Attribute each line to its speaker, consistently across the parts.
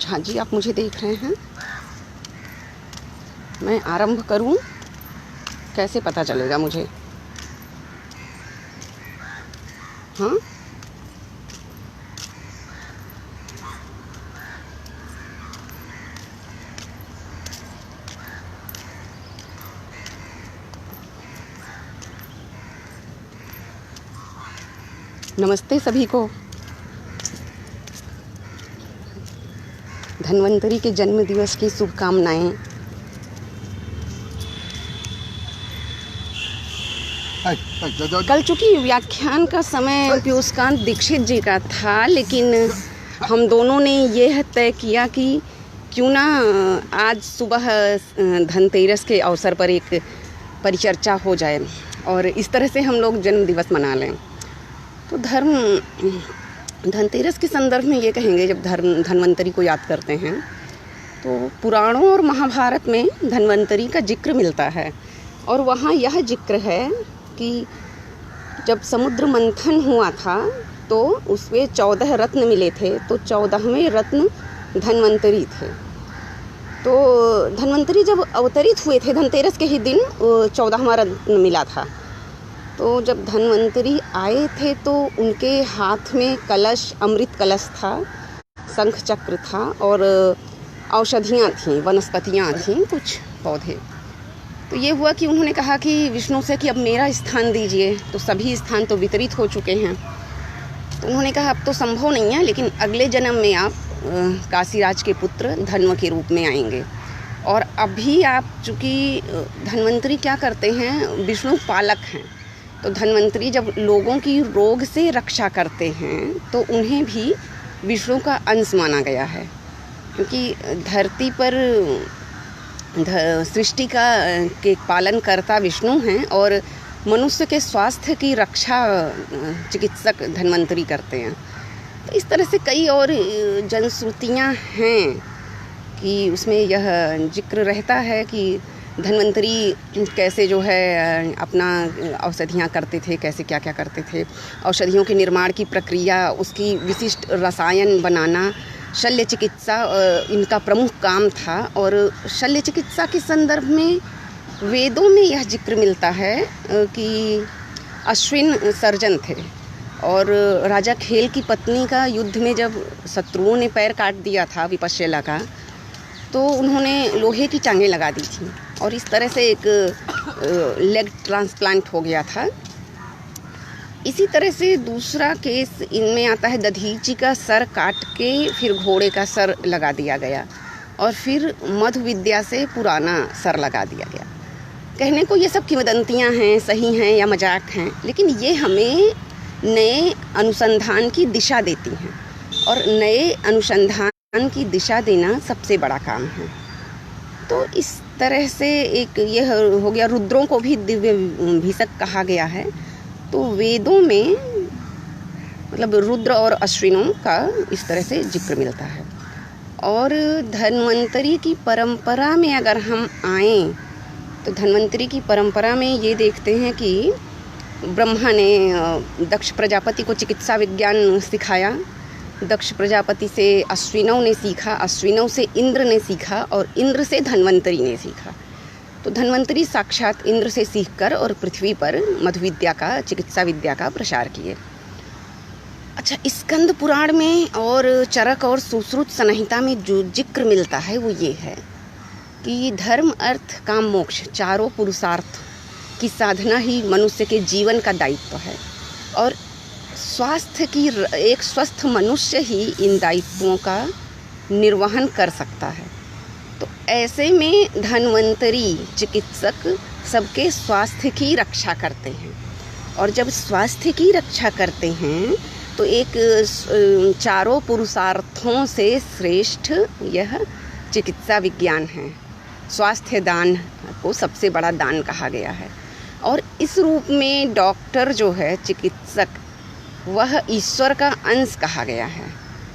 Speaker 1: जहाँ जी आप मुझे देख रहे हैं, मैं आरंभ करूं कैसे पता चलेगा मुझे? हाँ, नमस्ते सभी को। धन्वंतरि के जन्म दिवस की शुभकामनाएं। कल चूँकि व्याख्यान का समय पीयूषकांत दीक्षित जी का था, लेकिन हम दोनों ने यह तय किया कि क्यों ना आज सुबह धनतेरस के अवसर पर एक परिचर्चा हो जाए और इस तरह से हम लोग जन्म दिवस मना लें। तो धनतेरस के संदर्भ में ये कहेंगे, जब धन्वंतरि को याद करते हैं तो पुराणों और महाभारत में धन्वंतरि का जिक्र मिलता है और वहाँ यह जिक्र है कि जब समुद्र मंथन हुआ था तो उसमें 14 रत्न मिले थे, तो 14वें रत्न धन्वंतरि थे। तो धन्वंतरि जब अवतरित हुए थे धनतेरस के ही दिन 14वां रत्न मिला था। तो जब धन्वंतरि आए थे तो उनके हाथ में कलश, अमृत कलश था, शंख चक्र था और औषधियाँ थीं, वनस्पतियाँ थीं, कुछ पौधे। तो ये हुआ कि उन्होंने कहा कि विष्णु से कि अब मेरा स्थान दीजिए, तो सभी स्थान तो वितरित हो चुके हैं। तो उन्होंने कहा अब तो संभव नहीं है, लेकिन अगले जन्म में आप काशीराज के पुत्र धन्व के रूप में आएंगे। और अभी आप चूँकि धन्वंतरि क्या करते हैं, विष्णु पालक हैं, तो धन्वंतरि जब लोगों की रोग से रक्षा करते हैं तो उन्हें भी विष्णु का अंश माना गया है, क्योंकि धरती पर सृष्टि के पालनकर्ता विष्णु हैं और मनुष्य के स्वास्थ्य की रक्षा चिकित्सक धन्वंतरि करते हैं। तो इस तरह से कई और जनश्रुतियाँ हैं कि उसमें यह जिक्र रहता है कि धन्वंतरि कैसे जो है अपना औषधियाँ करते थे, कैसे क्या क्या करते थे, औषधियों के निर्माण की प्रक्रिया, उसकी विशिष्ट रसायन बनाना, शल्य चिकित्सा इनका प्रमुख काम था। और शल्य चिकित्सा के संदर्भ में वेदों में यह जिक्र मिलता है कि अश्विन सर्जन थे और राजा खेल की पत्नी का युद्ध में जब शत्रुओं ने पैर काट दिया था विपश्यला का, तो उन्होंने लोहे की टांगें लगा दी थी और इस तरह से एक लेग ट्रांसप्लांट हो गया था। इसी तरह से दूसरा केस इनमें आता है, दधीची का सर काट के फिर घोड़े का सर लगा दिया गया और फिर मधु विद्या से पुराना सर लगा दिया गया। कहने को ये सब किंवदंतियाँ हैं, सही हैं या मजाक हैं, लेकिन ये हमें नए अनुसंधान की दिशा देती हैं और नए अनुसंधान की दिशा देना सबसे बड़ा काम है। तो इस तरह से एक यह हो गया। रुद्रों को भी दिव्य भीषक कहा गया है। तो वेदों में मतलब रुद्र और अश्विनों का इस तरह से जिक्र मिलता है। और धन्वंतरि की परंपरा में अगर हम आएँ तो धन्वंतरि की परंपरा में ये देखते हैं कि ब्रह्मा ने दक्ष प्रजापति को चिकित्सा विज्ञान सिखाया, दक्ष प्रजापति से अश्विनों ने सीखा, अश्विनों से इंद्र ने सीखा और इंद्र से धन्वंतरि ने सीखा। तो धन्वंतरि साक्षात इंद्र से सीखकर और पृथ्वी पर मधु विद्या का, चिकित्सा विद्या का प्रसार किए। अच्छा, स्कंद पुराण में और चरक और सुश्रुत संहिता में जो जिक्र मिलता है वो ये है कि धर्म, अर्थ, काम, मोक्ष चारों पुरुषार्थ की साधना ही मनुष्य के जीवन का दायित्व है और स्वास्थ्य की एक स्वस्थ मनुष्य ही इन दायित्वों का निर्वहन कर सकता है। तो ऐसे में धन्वंतरि चिकित्सक सबके स्वास्थ्य की रक्षा करते हैं और जब स्वास्थ्य की रक्षा करते हैं तो एक चारों पुरुषार्थों से श्रेष्ठ यह चिकित्सा विज्ञान है। स्वास्थ्य दान को सबसे बड़ा दान कहा गया है और इस रूप में डॉक्टर जो है, चिकित्सक, वह ईश्वर का अंश कहा गया है।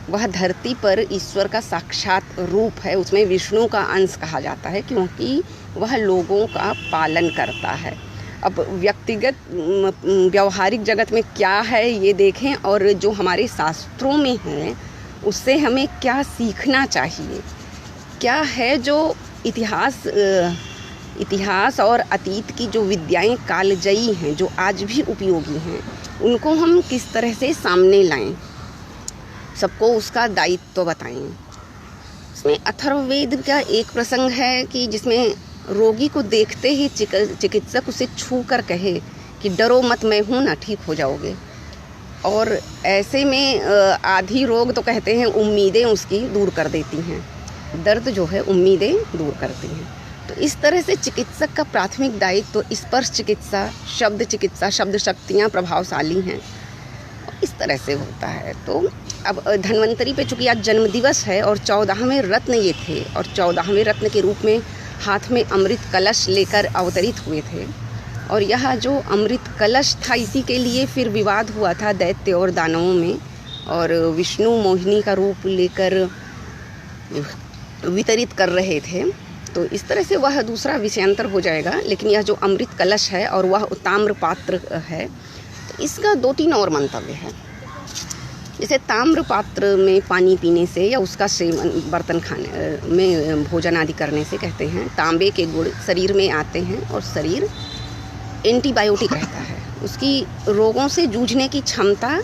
Speaker 1: वह धरती पर ईश्वर का साक्षात रूप है, उसमें विष्णु का अंश कहा जाता है क्योंकि वह लोगों का पालन करता है। अब व्यक्तिगत व्यवहारिक जगत में क्या है ये देखें और जो हमारे शास्त्रों में है उससे हमें क्या सीखना चाहिए, क्या है जो इतिहास और अतीत की जो विद्याएं कालजयी हैं, जो आज भी उपयोगी हैं, उनको हम किस तरह से सामने लाएं, सबको उसका दायित्व बताएं। इसमें अथर्ववेद का एक प्रसंग है कि जिसमें रोगी को देखते ही चिकित्सक उसे छू कर कहे कि डरो मत, मैं हूँ ना, ठीक हो जाओगे। और ऐसे में आधी रोग तो कहते हैं उम्मीदें उसकी दूर कर देती हैं, दर्द जो है उम्मीदें दूर करती हैं। तो इस तरह से चिकित्सक का प्राथमिक दायित्व तो स्पर्श चिकित्सा, शब्द शक्तियाँ प्रभावशाली हैं, इस तरह से होता है। तो अब धन्वंतरी पे चूँकि आज जन्मदिवस है और 14वें रत्न ये थे, और 14वें रत्न के रूप में हाथ में अमृत कलश लेकर अवतरित हुए थे। और यह जो अमृत कलश था, इसी के लिए फिर विवाद हुआ था दैत्य और दानवों में, और विष्णु मोहिनी का रूप लेकर वितरित कर रहे थे। तो इस तरह से वह दूसरा विषयांतर हो जाएगा। लेकिन यह जो अमृत कलश है और वह ताम्र पात्र है, तो इसका 2-3 और मंतव्य है। जैसे ताम्र पात्र में पानी पीने से या उसका सेवन बर्तन खाने में भोजन आदि करने से कहते हैं तांबे के गुण शरीर में आते हैं और शरीर एंटीबायोटिक रहता है, उसकी रोगों से जूझने की क्षमता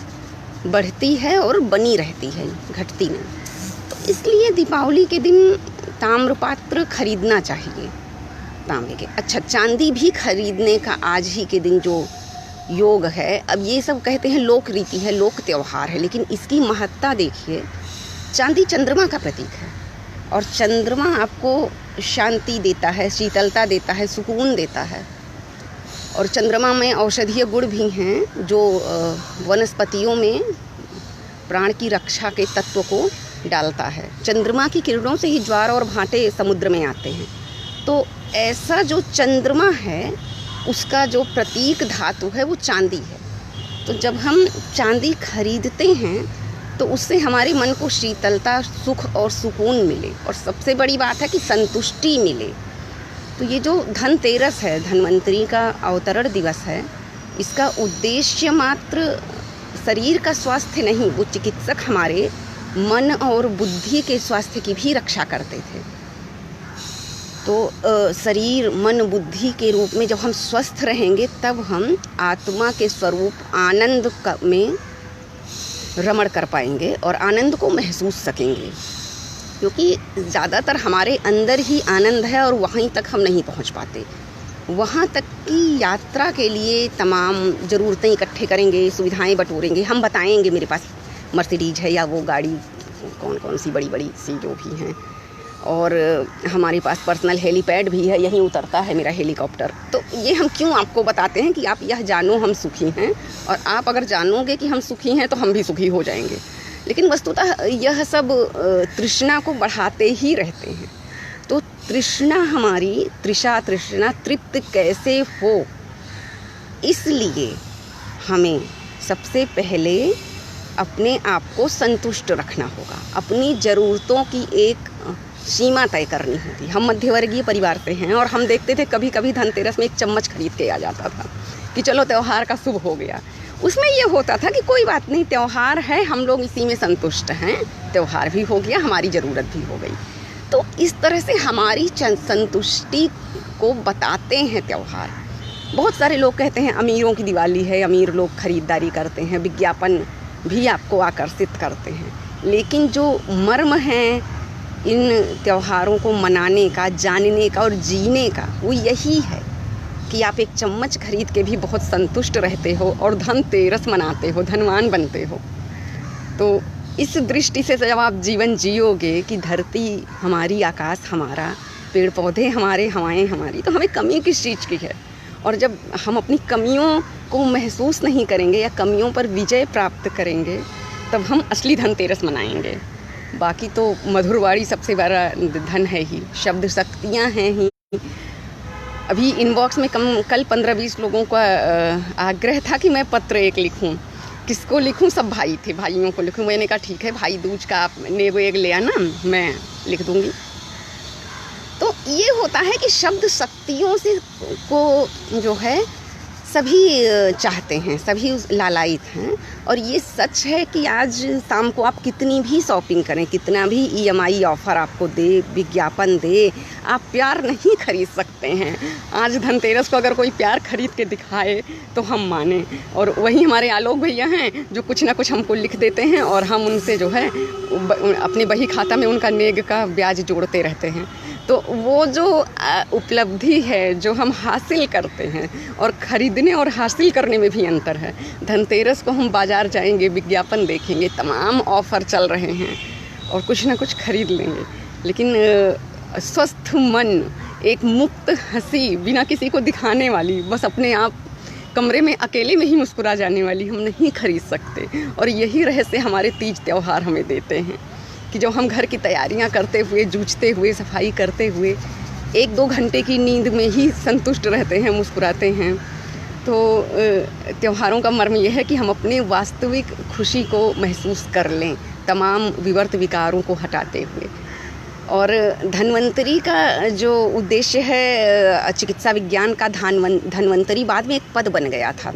Speaker 1: बढ़ती है और बनी रहती है, घटती नहीं। तो इसलिए दीपावली के दिन ताम्र पात्र खरीदना चाहिए तांबे के। अच्छा, चांदी भी खरीदने का आज ही के दिन जो योग है, अब ये सब कहते हैं लोक रीति है, लोक त्यौहार है, लेकिन इसकी महत्ता देखिए। चांदी चंद्रमा का प्रतीक है और चंद्रमा आपको शांति देता है, शीतलता देता है, सुकून देता है। और चंद्रमा में औषधीय गुण भी हैं जो वनस्पतियों में प्राण की रक्षा के तत्व को डालता है। चंद्रमा की किरणों से ही ज्वार और भांटे समुद्र में आते हैं। तो ऐसा जो चंद्रमा है, उसका जो प्रतीक धातु है वो चांदी है। तो जब हम चांदी खरीदते हैं तो उससे हमारे मन को शीतलता, सुख और सुकून मिले, और सबसे बड़ी बात है कि संतुष्टि मिले। तो ये जो धनतेरस है, धन्वंतरी का अवतरण दिवस है, इसका उद्देश्य मात्र शरीर का स्वास्थ्य नहीं, वो चिकित्सक हमारे मन और बुद्धि के स्वास्थ्य की भी रक्षा करते थे। तो शरीर, मन, बुद्धि के रूप में जब हम स्वस्थ रहेंगे, तब हम आत्मा के स्वरूप आनंद में रमण कर पाएंगे और आनंद को महसूस सकेंगे। क्योंकि ज़्यादातर हमारे अंदर ही आनंद है और वहीं तक हम नहीं पहुंच पाते। वहाँ तक की यात्रा के लिए तमाम ज़रूरतें इकट्ठे करेंगे, सुविधाएं बटोरेंगे, हम बताएंगे मेरे पास मर्सिडीज है या वो गाड़ी कौन कौन सी बड़ी बड़ी सी जो भी हैं, और हमारे पास पर्सनल हेलीपैड भी है, यहीं उतरता है मेरा हेलीकॉप्टर। तो ये हम क्यों आपको बताते हैं कि आप यह जानो हम सुखी हैं, और आप अगर जानोगे कि हम सुखी हैं तो हम भी सुखी हो जाएंगे। लेकिन वस्तुतः यह सब तृष्णा को बढ़ाते ही रहते हैं। तो तृष्णा हमारी, तृष्णा तृप्त कैसे हो, इसलिए हमें सबसे पहले अपने आप को संतुष्ट रखना होगा, अपनी ज़रूरतों की एक सीमा तय करनी होती। हम मध्यवर्गीय परिवार से हैं और हम देखते थे कभी कभी धनतेरस में एक चम्मच खरीद के आ जाता था कि चलो त्यौहार का शुभ हो गया। उसमें ये होता था कि कोई बात नहीं, त्यौहार है, हम लोग इसी में संतुष्ट हैं, त्यौहार भी हो गया, हमारी ज़रूरत भी हो गई। तो इस तरह से हमारी संतुष्टि को बताते हैं त्यौहार। बहुत सारे लोग कहते हैं अमीरों की दिवाली है, अमीर लोग खरीदारी करते हैं, विज्ञापन भी आपको आकर्षित करते हैं। लेकिन जो मर्म है इन त्योहारों को मनाने का, जानने का और जीने का, वो यही है कि आप एक चम्मच खरीद के भी बहुत संतुष्ट रहते हो और धनतेरस मनाते हो, धनवान बनते हो। तो इस दृष्टि से जब आप जीवन जियोगे कि धरती हमारी, आकाश हमारा, पेड़ पौधे हमारे, हवाएं हमारी, तो हमें कमी किस चीज़ की है। और जब हम अपनी कमियों को महसूस नहीं करेंगे या कमियों पर विजय प्राप्त करेंगे, तब हम असली धनतेरस मनाएंगे। बाकी तो मधुरवाड़ी सबसे बड़ा धन है ही, शब्द शक्तियाँ हैं ही। अभी इनबॉक्स में कल 15-20 लोगों का आग्रह था कि मैं पत्र एक लिखूं। किसको लिखूं? सब भाई थे, भाइयों को लिखूं। मैंने कहा ठीक है, भाई दूज का आपने वो एक ले आना, मैं लिख दूंगी। तो ये होता है कि शब्द शक्तियों से को जो है सभी चाहते हैं, सभी लालायित हैं। और ये सच है कि आज शाम को आप कितनी भी शॉपिंग करें, कितना भी EMI ऑफ़र आपको दे, विज्ञापन दे, आप प्यार नहीं खरीद सकते हैं। आज धनतेरस को अगर कोई प्यार खरीद के दिखाए तो हम माने। और वही हमारे आलोक भैया हैं जो कुछ ना कुछ हमको लिख देते हैं और हम उनसे जो है अपने बही खाता में उनका नेग का ब्याज जोड़ते रहते हैं। तो वो जो उपलब्धि है जो हम हासिल करते हैं, और ख़रीदने और हासिल करने में भी अंतर है। धनतेरस को हम बाज़ार जाएंगे, विज्ञापन देखेंगे, तमाम ऑफ़र चल रहे हैं और कुछ ना कुछ ख़रीद लेंगे, लेकिन स्वस्थ मन, एक मुक्त हंसी, बिना किसी को दिखाने वाली, बस अपने आप कमरे में अकेले में ही मुस्कुरा जाने वाली हम नहीं खरीद सकते। और यही रहस्य हमारे तीज त्यौहार हमें देते हैं कि जो हम घर की तैयारियां करते हुए, जूझते हुए, सफाई करते हुए 1-2 घंटे की नींद में ही संतुष्ट रहते हैं, मुस्कुराते हैं। तो त्योहारों का मर्म यह है कि हम अपने वास्तविक खुशी को महसूस कर लें, तमाम विवर्त विकारों को हटाते हुए। और धन्वंतरी का जो उद्देश्य है, चिकित्सा विज्ञान का धन्वंतरी बाद में एक पद बन गया था,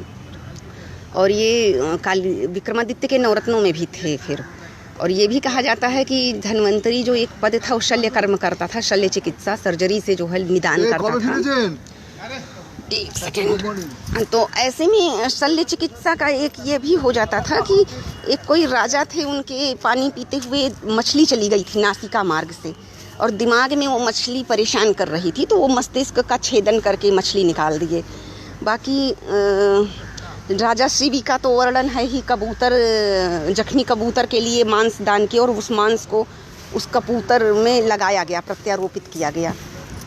Speaker 1: और ये विक्रमादित्य के नवरत्नों में भी थे फिर। और ये भी कहा जाता है कि धन्वंतरी जो एक पद था वो शल्य कर्म करता था, शल्य चिकित्सा, सर्जरी से जो है निदान करता था। एक सेकेंड। तो ऐसे में शल्य चिकित्सा का एक ये भी हो जाता था कि एक कोई राजा थे, उनके पानी पीते हुए मछली चली गई थी नासिका मार्ग से, और दिमाग में वो मछली परेशान कर रही थी, तो वो मस्तिष्क का छेदन करके मछली निकाल दिए। बाकी राजा शिवी का तो वर्णन है ही, कबूतर, जख्मी कबूतर के लिए मांस दान किया और उस मांस को उस कबूतर में लगाया गया, प्रत्यारोपित किया गया।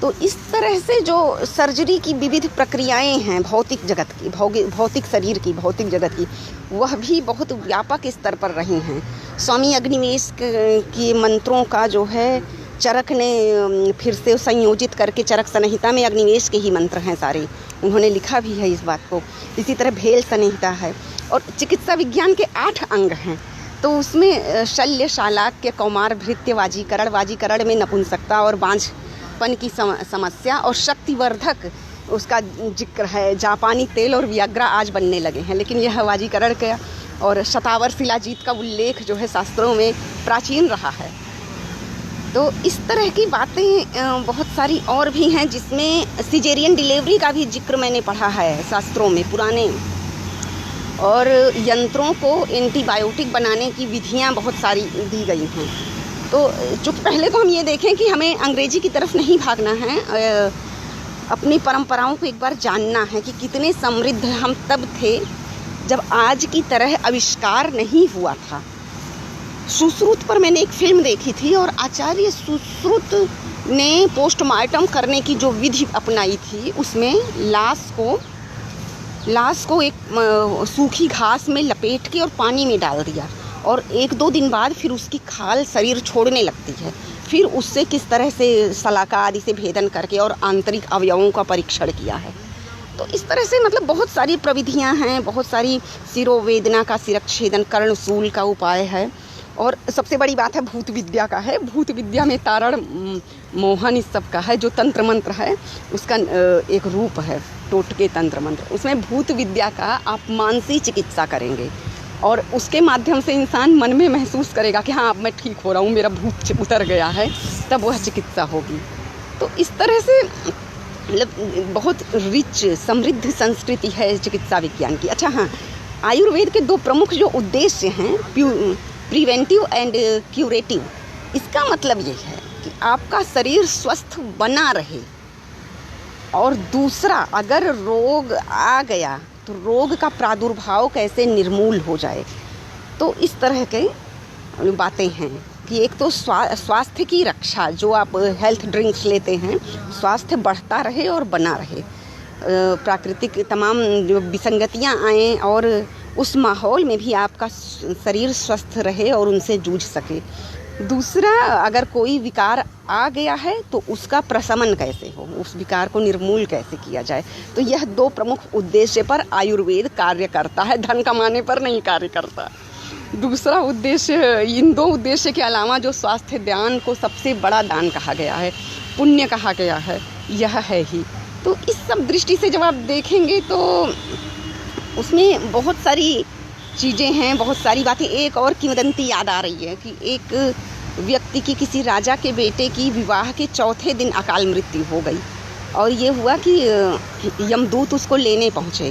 Speaker 1: तो इस तरह से जो सर्जरी की विविध प्रक्रियाएं हैं भौतिक जगत की, भौतिक शरीर की, भौतिक जगत की, वह भी बहुत व्यापक स्तर पर रही हैं। स्वामी अग्निवेश के मंत्रों का जो है चरक ने फिर से संयोजित करके, चरक संहिता में अग्निवेश के ही मंत्र हैं सारे, उन्होंने लिखा भी है इस बात को। इसी तरह भेल संहिता है, और चिकित्सा विज्ञान के 8 अंग हैं। तो उसमें शल्य, शालाक्य, कौमार, भृत्य, वाजीकरण में नपुंसकता और बांझपन की समस्या, और शक्तिवर्धक उसका जिक्र है। जापानी तेल और वियाग्रा आज बनने लगे हैं, लेकिन यह वाजीकरण का और शतावर शिलाजीत का उल्लेख जो है शास्त्रों में प्राचीन रहा है। तो इस तरह की बातें बहुत सारी और भी हैं, जिसमें सिजेरियन डिलीवरी का भी जिक्र मैंने पढ़ा है शास्त्रों में पुराने, और यंत्रों को एंटीबायोटिक बनाने की विधियां बहुत सारी दी गई हैं। तो चूँकि पहले तो हम ये देखें कि हमें अंग्रेजी की तरफ नहीं भागना है, अपनी परंपराओं को एक बार जानना है कि कितने समृद्ध हम तब थे जब आज की तरह आविष्कार नहीं हुआ था। सुश्रुत पर मैंने एक फिल्म देखी थी, और आचार्य सुश्रुत ने पोस्टमार्टम करने की जो विधि अपनाई थी, उसमें लाश को एक सूखी घास में लपेट के और पानी में डाल दिया, और 1-2 दिन बाद फिर उसकी खाल शरीर छोड़ने लगती है। फिर उससे किस तरह से सलाका आदि से भेदन करके और आंतरिक अवयवों का परीक्षण किया है। तो इस तरह से मतलब बहुत सारी प्रविधियां हैं, बहुत सारी शिरोवेदना का शिरच्छेदन, कर्णशूल का उपाय है, और सबसे बड़ी बात है भूत विद्या का है। भूत विद्या में तारण, मोहन, इस सब का है। जो तंत्र मंत्र है उसका एक रूप है, टोटके तंत्र मंत्र। उसमें भूत विद्या का आप मानसिक चिकित्सा करेंगे, और उसके माध्यम से इंसान मन में महसूस करेगा कि हाँ अब मैं ठीक हो रहा हूँ, मेरा भूत उतर गया है, तब वह चिकित्सा होगी। तो इस तरह से मतलब बहुत रिच, समृद्ध संस्कृति है चिकित्सा विज्ञान की। अच्छा हाँ, आयुर्वेद के 2 प्रमुख जो उद्देश्य हैं, प्रिवेंटिव एंड क्यूरेटिव, इसका मतलब ये है कि आपका शरीर स्वस्थ बना रहे, और दूसरा अगर रोग आ गया तो रोग का प्रादुर्भाव कैसे निर्मूल हो जाए। तो इस तरह के बातें हैं कि एक तो स्वास्थ्य की रक्षा, जो आप हेल्थ ड्रिंक्स लेते हैं, स्वास्थ्य बढ़ता रहे और बना रहे, प्राकृतिक तमाम जो विसंगतियां आएँ और उस माहौल में भी आपका शरीर स्वस्थ रहे और उनसे जूझ सके। दूसरा, अगर कोई विकार आ गया है तो उसका प्रशमन कैसे हो, उस विकार को निर्मूल कैसे किया जाए। तो यह 2 प्रमुख उद्देश्य पर आयुर्वेद कार्य करता है, धन कमाने पर नहीं कार्य करता। दूसरा उद्देश्य, इन 2 उद्देश्य के अलावा जो स्वास्थ्य दान को सबसे बड़ा दान कहा गया है, पुण्य कहा गया है, यह है ही। तो इस सब दृष्टि से जब आप देखेंगे तो उसमें बहुत सारी चीज़ें हैं, बहुत सारी बातें। एक और किंवदंती याद आ रही है कि एक व्यक्ति की, किसी राजा के बेटे की विवाह के चौथे दिन अकाल मृत्यु हो गई और ये हुआ कि यमदूत उसको लेने पहुँचे।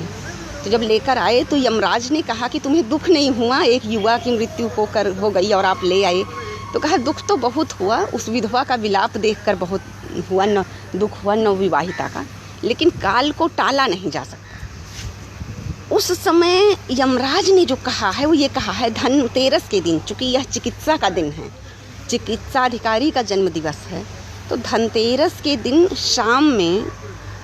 Speaker 1: तो जब लेकर आए तो यमराज ने कहा कि तुम्हें दुख नहीं हुआ, एक युवा की मृत्यु हो गई और आप ले आए। तो कहा दुख तो बहुत हुआ, उस विधवा का विलाप देखकर बहुत हुआ, न दुख हुआ नवविवाहिता का, लेकिन काल को टाला नहीं जा सकता। उस समय यमराज ने जो कहा है वो ये कहा है, धनतेरस के दिन, चूँकि यह चिकित्सा का दिन है, चिकित्सा अधिकारी का जन्म दिवस है, तो धनतेरस के दिन शाम में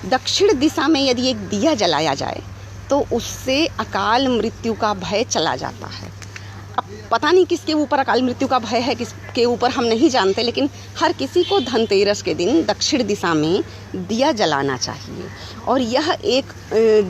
Speaker 1: दक्षिण दिशा में यदि एक दिया जलाया जाए तो उससे अकाल मृत्यु का भय चला जाता है। अब पता नहीं किसके ऊपर अकाल मृत्यु का भय है, किसके ऊपर हम नहीं जानते, लेकिन हर किसी को धनतेरस के दिन दक्षिण दिशा में दिया जलाना चाहिए। और यह एक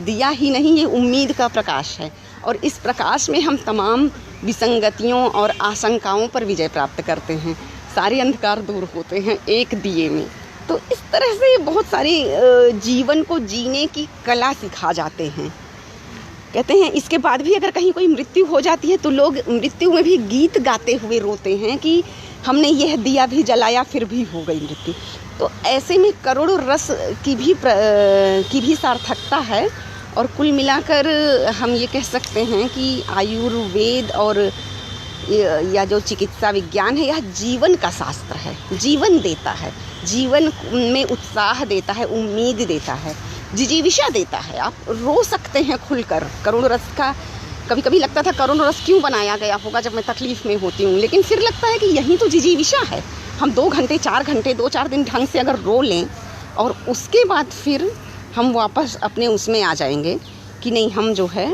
Speaker 1: दिया ही नहीं, ये उम्मीद का प्रकाश है और इस प्रकाश में हम तमाम विसंगतियों और आशंकाओं पर विजय प्राप्त करते हैं, सारे अंधकार दूर होते हैं एक दिए में। तो इस तरह से बहुत सारे जीवन को जीने की कला सिखा जाते हैं। कहते हैं इसके बाद भी अगर कहीं कोई मृत्यु हो जाती है तो लोग मृत्यु में भी गीत गाते हुए रोते हैं कि हमने यह दिया भी जलाया फिर भी हो गई मृत्यु। तो ऐसे में करोड़ों रस की भी सार्थकता है। और कुल मिलाकर हम ये कह सकते हैं कि आयुर्वेद और या जो चिकित्सा विज्ञान है, यह जीवन का शास्त्र है, जीवन देता है, जीवन में उत्साह देता है, उम्मीद देता है, जिजीविषा देता है। आप रो सकते हैं खुलकर। करुण रस का कभी कभी लगता था करुण रस क्यों बनाया गया होगा जब मैं तकलीफ़ में होती हूँ, लेकिन फिर लगता है कि यही तो जिजीविषा है। हम 2 घंटे 4 घंटे 2-4 दिन ढंग से अगर रो लें और उसके बाद फिर हम वापस अपने उसमें आ जाएंगे कि नहीं हम जो है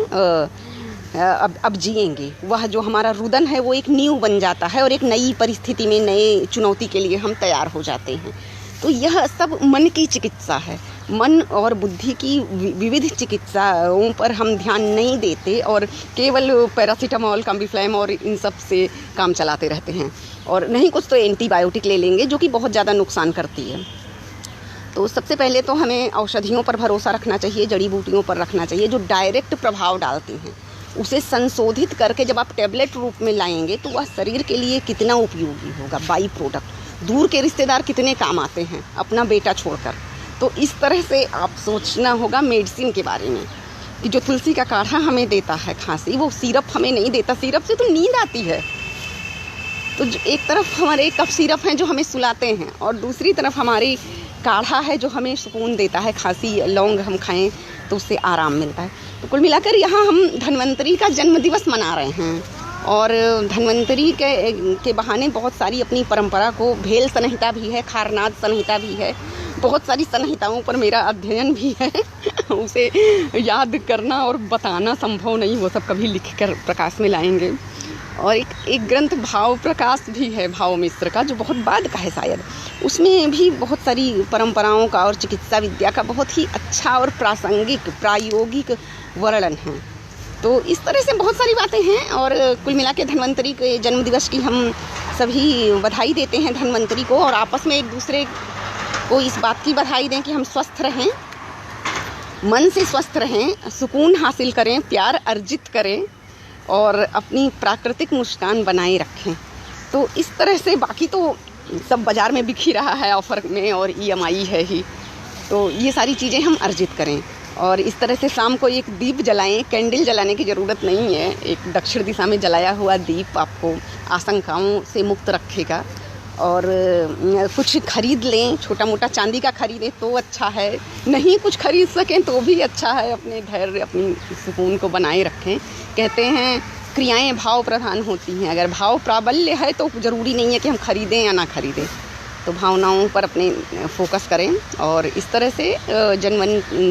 Speaker 1: अब जिएंगे। वह जो हमारा रुदन है वो एक नींव बन जाता है और एक नई परिस्थिति में, नए चुनौती के लिए हम तैयार हो जाते हैं। तो यह सब मन की चिकित्सा है। मन और बुद्धि की विविध चिकित्साओं पर हम ध्यान नहीं देते और केवल पैरासीटामॉल, कॉम्बिफ्लैम और इन सब से काम चलाते रहते हैं, और नहीं कुछ तो एंटीबायोटिक ले लेंगे जो कि बहुत ज़्यादा नुकसान करती है। तो सबसे पहले तो हमें औषधियों पर भरोसा रखना चाहिए, जड़ी बूटियों पर रखना चाहिए जो डायरेक्ट प्रभाव डालती हैं। उसे संशोधित करके जब आप टैबलेट रूप में लाएंगे तो वह शरीर के लिए कितना उपयोगी होगा। बाई प्रोडक्ट, दूर के रिश्तेदार कितने काम आते हैं अपना बेटा छोड़कर। तो इस तरह से आप सोचना होगा मेडिसिन के बारे में कि जो तुलसी का काढ़ा हमें देता है खांसी, वो सिरप हमें नहीं देता। सिरप से तो नींद आती है। तो एक तरफ हमारे कफ सिरप हैं जो हमें सुलाते हैं और दूसरी तरफ हमारी काढ़ा है जो हमें सुकून देता है। खांसी लौंग हम खाएं तो उससे आराम मिलता है। तो कुल मिलाकर यहाँ हम धन्वंतरी का जन्मदिवस मना रहे हैं और धन्वंतरी के बहाने बहुत सारी अपनी परंपरा को, भेल संहिता भी है, खारनाद संहिता भी है, बहुत सारी संहिताओं पर मेरा अध्ययन भी है उसे याद करना और बताना संभव नहीं, वो सब कभी लिख कर प्रकाश में लाएंगे। और एक ग्रंथ भाव प्रकाश भी है भाव मिश्र का, जो बहुत बाद का है शायद। उसमें भी बहुत सारी परंपराओं का और चिकित्सा विद्या का बहुत ही अच्छा और प्रासंगिक प्रायोगिक वर्णन है। तो इस तरह से बहुत सारी बातें हैं और कुल मिला के धन्वंतरी के जन्मदिवस की हम सभी बधाई देते हैं धन्वंतरी को, और आपस में एक दूसरे को इस बात की बधाई दें कि हम स्वस्थ रहें, मन से स्वस्थ रहें, सुकून हासिल करें, प्यार अर्जित करें और अपनी प्राकृतिक मुस्कान बनाए रखें। तो इस तरह से बाकी तो सब बाज़ार में बिक ही रहा है ऑफ़र में और EMI है ही, तो ये सारी चीज़ें हम अर्जित करें। और इस तरह से शाम को एक दीप जलाएं, कैंडल जलाने की ज़रूरत नहीं है। एक दक्षिण दिशा में जलाया हुआ दीप आपको आशंकाओं से मुक्त रखेगा। और कुछ खरीद लें, छोटा मोटा चांदी का खरीदें तो अच्छा है, नहीं कुछ खरीद सकें तो भी अच्छा है। अपने धैर्य, अपनी सुकून को बनाए रखें। कहते हैं क्रियाएं भाव प्रधान होती हैं, अगर भाव प्राबल्य है तो ज़रूरी नहीं है कि हम खरीदें या ना खरीदें। तो भावनाओं पर अपने फोकस करें और इस तरह से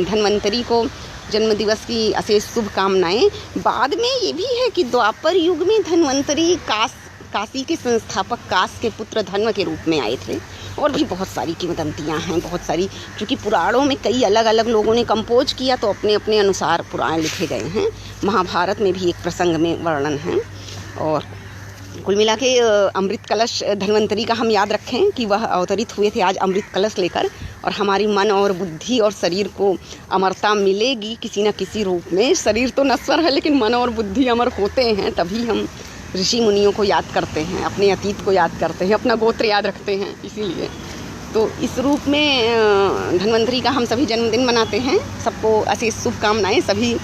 Speaker 1: धन्वंतरी को जन्मदिवस की अशेष शुभकामनाएं। बाद में ये भी है कि द्वापर युग में धन्वंतरी काशी के संस्थापक काश के पुत्र धन्व के रूप में आए थे। और भी बहुत सारी किंवदंतियाँ हैं, बहुत सारी, क्योंकि पुराणों में कई अलग अलग लोगों ने कंपोज किया तो अपने अपने अनुसार पुराण लिखे गए हैं। महाभारत में भी एक प्रसंग में वर्णन है। और कुल मिला के अमृत कलश धन्वंतरी का हम याद रखें कि वह अवतरित हुए थे आज अमृत कलश लेकर, और हमारी मन और बुद्धि और शरीर को अमरता मिलेगी किसी न किसी रूप में। शरीर तो नश्वर है लेकिन मन और बुद्धि अमर होते हैं, तभी हम ऋषि मुनियों को याद करते हैं, अपने अतीत को याद करते हैं, अपना गोत्र याद रखते हैं। इसीलिए तो इस रूप में धन्वंतरी का हम सभी जन्मदिन मनाते हैं। सबको अशेष शुभकामनाएं। सभी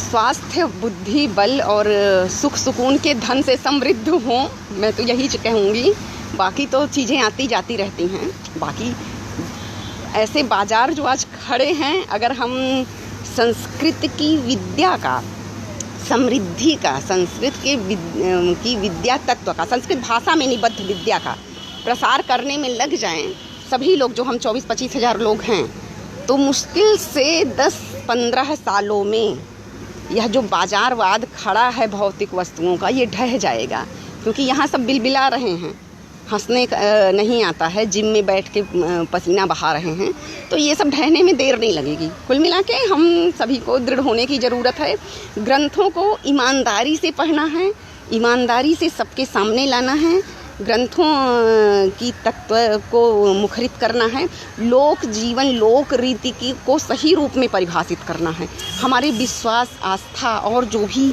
Speaker 1: स्वास्थ्य, बुद्धि, बल और सुख सुकून के धन से समृद्ध हों, मैं तो यही कहूँगी। बाकी तो चीज़ें आती जाती रहती हैं। बाकी ऐसे बाजार जो आज खड़े हैं, अगर हम संस्कृत की विद्या का, समृद्धि का, संस्कृत की विद्या तत्व का, संस्कृत भाषा में निबद्ध विद्या का प्रसार करने में लग जाएं सभी लोग, जो हम 24-25 हज़ार लोग हैं, तो मुश्किल से 10-15 सालों में यह जो बाजारवाद खड़ा है भौतिक वस्तुओं का, ये ढह जाएगा। क्योंकि यहाँ सब बिलबिला रहे हैं, हंसने नहीं आता है, जिम में बैठ के पसीना बहा रहे हैं, तो ये सब ढहने में देर नहीं लगेगी। कुल मिला के हम सभी को दृढ़ होने की ज़रूरत है। ग्रंथों को ईमानदारी से पढ़ना है, ईमानदारी से सबके सामने लाना है, ग्रंथों की तत्व को मुखरित करना है, लोक जीवन, लोक रीति की को सही रूप में परिभाषित करना है। हमारे विश्वास, आस्था और जो भी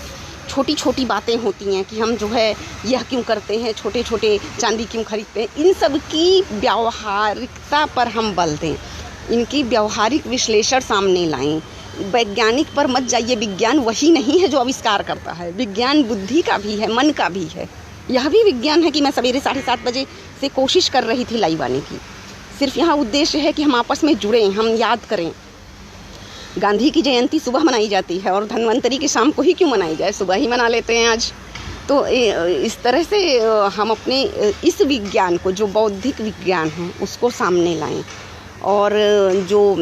Speaker 1: छोटी छोटी बातें होती हैं कि हम जो है यह क्यों करते हैं, छोटे छोटे चांदी क्यों खरीदते हैं, इन सब की व्यावहारिकता पर हम बल दें, इनकी व्यावहारिक विश्लेषण सामने लाएं। वैज्ञानिक पर मत जाइए, विज्ञान वही नहीं है जो आविष्कार करता है, विज्ञान बुद्धि का भी है, मन का भी है। यह भी विज्ञान है कि मैं सवेरे 7:30 बजे से कोशिश कर रही थी लाइव आने की। सिर्फ यहाँ उद्देश्य है कि हम आपस में जुड़ें, हम याद करें। गांधी की जयंती सुबह मनाई जाती है और धन्वंतरी की शाम को ही क्यों मनाई जाए, सुबह ही मना लेते हैं आज। तो इस तरह से हम अपने इस विज्ञान को, जो बौद्धिक विज्ञान है, उसको सामने लाएं। और जो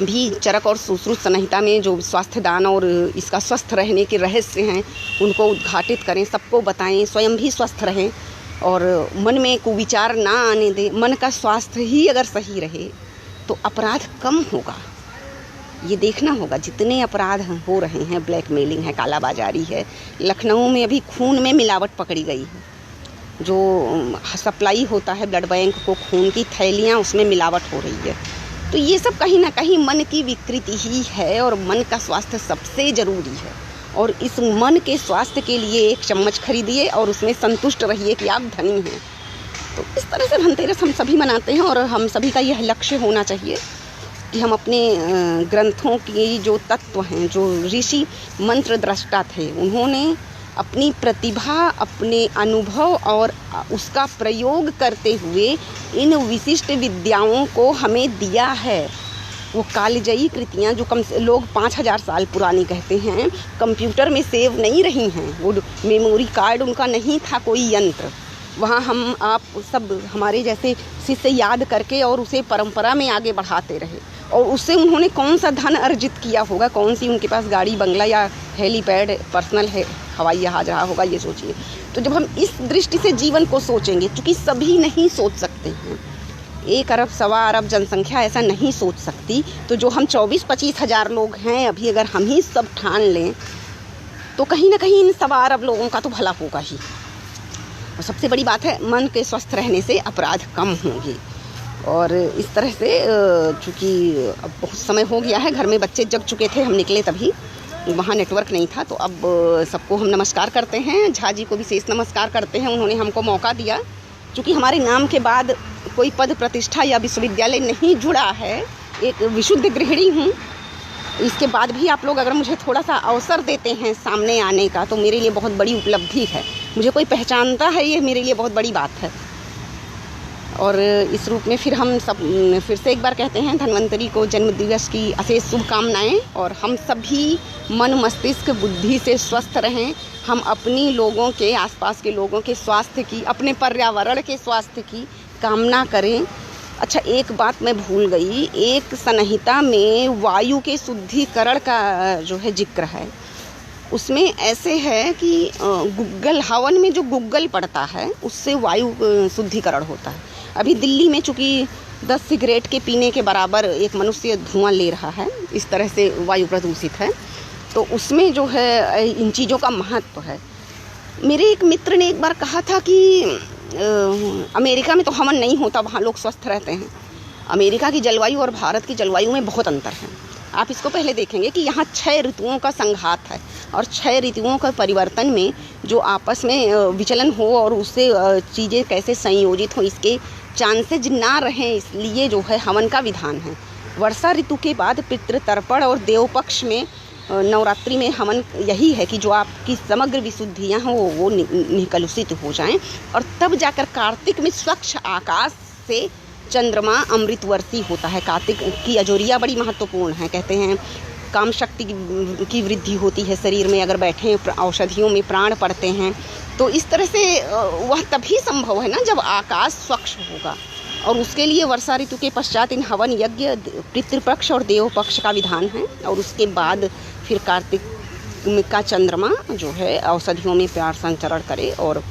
Speaker 1: भी चरक और सुश्रुत संहिता में जो स्वास्थ्य दान और इसका स्वस्थ रहने के रहस्य हैं, उनको उद्घाटित करें, सबको बताएं, स्वयं भी स्वस्थ रहें और मन में कुविचार ना आने दें। मन का स्वास्थ्य ही अगर सही रहे तो अपराध कम होगा। ये देखना होगा, जितने अपराध हो रहे हैं, ब्लैकमेलिंग है, कालाबाजारी है। लखनऊ में अभी खून में मिलावट पकड़ी गई है, जो सप्लाई होता है ब्लड बैंक को खून की थैलियाँ, उसमें मिलावट हो रही है। तो ये सब कहीं ना कहीं मन की विकृति ही है और मन का स्वास्थ्य सबसे ज़रूरी है। और इस मन के स्वास्थ्य के लिए एक चम्मच खरीदिए और उसमें संतुष्ट रहिए कि आप धनी हैं। तो इस तरह से धनतेरस हम सभी मनाते हैं और हम सभी का यह लक्ष्य होना चाहिए कि हम अपने ग्रंथों की जो तत्व हैं, जो ऋषि मंत्र दृष्टा थे, उन्होंने अपनी प्रतिभा, अपने अनुभव और उसका प्रयोग करते हुए इन विशिष्ट विद्याओं को हमें दिया है। वो कालजयी कृतियाँ जो लोग 5000 साल पुरानी कहते हैं, कंप्यूटर में सेव नहीं रही हैं। वो मेमोरी कार्ड उनका नहीं था कोई यंत्र। वहाँ हम आप सब हमारे जैसे शिष्य याद करके और उसे परंपरा में आगे बढ़ाते रहे। और उससे उन्होंने कौन सा धन अर्जित किया होगा, कौन सी उनके पास गाड़ी बंगला या हेलीपैड, पर्सनल है हवाई जहाज रहा होगा, ये सोचिए। तो जब हम इस दृष्टि से जीवन को सोचेंगे, क्योंकि सभी नहीं सोच सकते हैं, 1 अरब 1.25 अरब जनसंख्या ऐसा नहीं सोच सकती, तो जो हम 24-25 हज़ार लोग हैं अभी, अगर हम ही सब ठान लें तो कहीं ना कहीं इन 1.25 अरब लोगों का तो भला होगा ही। और सबसे बड़ी बात है, मन के स्वस्थ रहने से अपराध कम होंगे। और इस तरह से चूँकि अब बहुत समय हो गया है, घर में बच्चे जग चुके थे, हम निकले तभी, वहाँ नेटवर्क नहीं था, तो अब सबको हम नमस्कार करते हैं। झा जी को विशेष नमस्कार करते हैं, उन्होंने हमको मौका दिया। चूँकि हमारे नाम के बाद कोई पद प्रतिष्ठा या विश्वविद्यालय नहीं जुड़ा है, एक विशुद्ध गृहिणी हूँ, इसके बाद भी आप लोग अगर मुझे थोड़ा सा अवसर देते हैं सामने आने का, तो मेरे लिए बहुत बड़ी उपलब्धि है। मुझे कोई पहचानता है, ये मेरे लिए बहुत बड़ी बात है। और इस रूप में फिर हम सब फिर से एक बार कहते हैं धन्वंतरी को जन्मदिवस की अशेष शुभकामनाएं। और हम सभी मन, मस्तिष्क, बुद्धि से स्वस्थ रहें। हम अपनी लोगों के, आसपास के लोगों के स्वास्थ्य की, अपने पर्यावरण के स्वास्थ्य की कामना करें। अच्छा, एक बात मैं भूल गई, एक संहिता में वायु के शुद्धिकरण का जो है जिक्र है, उसमें ऐसे है कि गुग्गल, हवन में जो गुग्गल पड़ता है उससे वायु शुद्धिकरण होता है। अभी दिल्ली में चूँकि 10 सिगरेट के पीने के बराबर एक मनुष्य धुआं ले रहा है, इस तरह से वायु प्रदूषित है, तो उसमें जो है इन चीज़ों का महत्व है। मेरे एक मित्र ने एक बार कहा था कि अमेरिका में तो हवन नहीं होता, वहाँ लोग स्वस्थ रहते हैं। अमेरिका की जलवायु और भारत की जलवायु में बहुत अंतर है। आप इसको पहले देखेंगे कि यहाँ 6 ऋतुओं का संघात है और 6 ऋतुओं का परिवर्तन में जो आपस में विचलन हो और उससे चीज़ें कैसे संयोजित हो इसके चांसेज ना रहें, इसलिए जो है हवन का विधान है। वर्षा ऋतु के बाद पितृतर्पण और देव पक्ष में नवरात्रि में हवन यही है कि जो आपकी समग्र विशुद्धियाँ हों वो निकलुषित हो जाएं और तब जाकर कार्तिक में स्वच्छ आकाश से चंद्रमा अमृत वर्षी होता है। कार्तिक की अजोरिया बड़ी महत्वपूर्ण है। कहते हैं काम शक्ति की वृद्धि होती है शरीर में, अगर बैठे औषधियों में प्राण पड़ते हैं तो इस तरह से वह तभी संभव है ना जब आकाश स्वच्छ होगा। और उसके लिए वर्षा ऋतु के पश्चात इन हवन यज्ञ पितृपक्ष और देव पक्ष का विधान है और उसके बाद फिर कार्तिक का चंद्रमा जो है औषधियों में प्यार संचरण करे और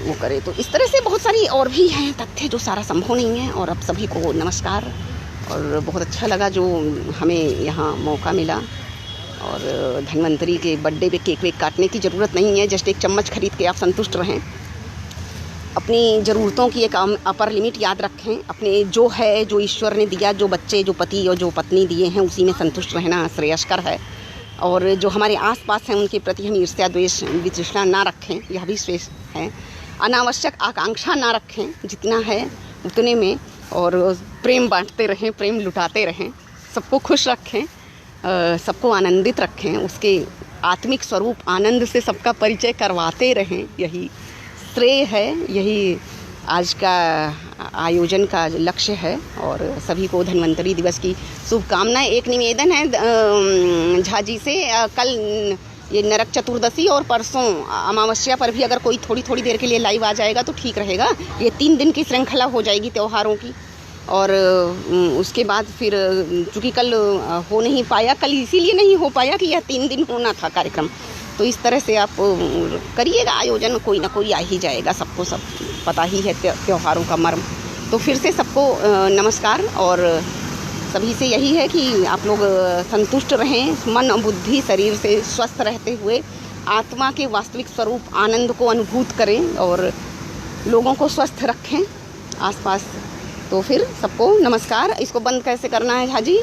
Speaker 1: वो करे। तो इस तरह से बहुत सारी और भी हैं तथ्य जो सारा संभव नहीं है। और अब सभी को नमस्कार और बहुत अच्छा लगा जो हमें यहाँ मौका मिला। और धन्वंतरी के बर्थडे पे केक वेक काटने की ज़रूरत नहीं है, जस्ट एक चम्मच खरीद के आप संतुष्ट रहें। अपनी ज़रूरतों की एक अपर लिमिट याद रखें। अपने जो है, जो ईश्वर ने दिया, जो बच्चे, जो पति और जो पत्नी दिए हैं उसी में संतुष्ट रहना श्रेयस्कर है। और जो हमारे आसपास हैं उनके प्रति हम ईर्ष्या द्वेष वितृष्णा ना रखें, यह भी श्रेष्ठ है। अनावश्यक आकांक्षा ना रखें, जितना है उतने में, और प्रेम बांटते रहें, प्रेम लुटाते रहें, सबको खुश रखें, सबको आनंदित रखें, उसके आत्मिक स्वरूप आनंद से सबका परिचय करवाते रहें। यही श्रेय है, यही आज का आयोजन का लक्ष्य है। और सभी को धन्वंतरी दिवस की शुभकामनाएं। एक निवेदन है झा जी से, कल ये नरक चतुर्दशी और परसों अमावस्या पर भी अगर कोई थोड़ी थोड़ी देर के लिए लाइव आ जाएगा तो ठीक रहेगा। ये 3 दिन की श्रृंखला हो जाएगी त्योहारों की। और उसके बाद फिर चूँकि कल हो नहीं पाया, कल इसीलिए नहीं हो पाया कि यह 3 दिन होना था कार्यक्रम, तो इस तरह से आप करिएगा आयोजन, कोई ना कोई आ ही जाएगा। सबको सब पता ही है त्योहारों का मर्म। तो फिर से सबको नमस्कार। और सभी से यही है कि आप लोग संतुष्ट रहें, मन बुद्धि शरीर से स्वस्थ रहते हुए आत्मा के वास्तविक स्वरूप आनंद को अनुभूत करें और लोगों को स्वस्थ रखें आसपास। तो फिर सबको नमस्कार। इसको बंद कैसे करना है झा जी?